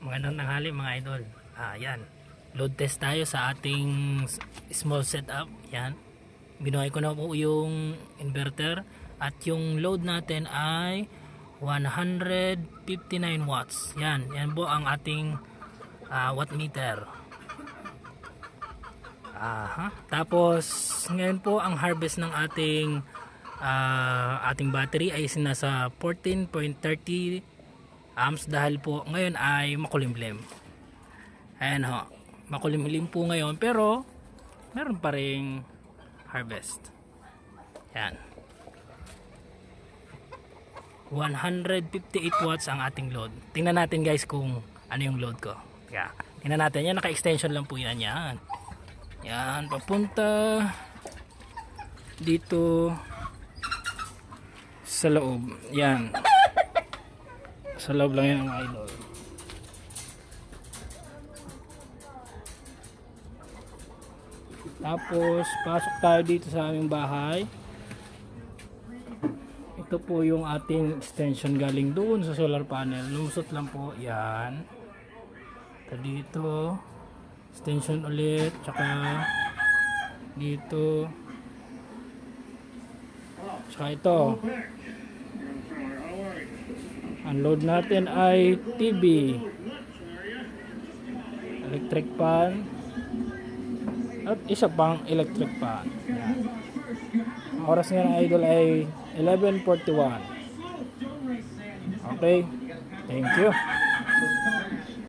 Magandang tanghali mga idol. Yan. Load test tayo sa ating small setup. Yan. Binuhay ko na po yung inverter at yung load natin ay 159 watts. Yan. Yan po ang ating watt meter. Tapos ngayon po ang harvest ng ating battery ay nasa 14.30 amps dahil po ngayon ay makulimlim. Ayan ho, makulimlim po ngayon pero meron pa ring harvest. Yan. 158 watts ang ating load. Tingnan natin guys kung ano yung load ko. Yeah. Tingnan natin, yan naka-extension lang po yan. Yan. Yan, papunta dito sa loob. Yan. Sa loob lang yan mga idol. Tapos pasok tayo dito sa aming bahay. Ito po yung ating extension galing doon sa solar panel. Lumusot lang po. Yan. Ito dito. Extension ulit. Tsaka dito. Tsaka ito. Ang load natin ay TV, electric fan, at isa pang electric fan. Yan. Ang oras nga ng idol ay 11:41. Okay, thank you.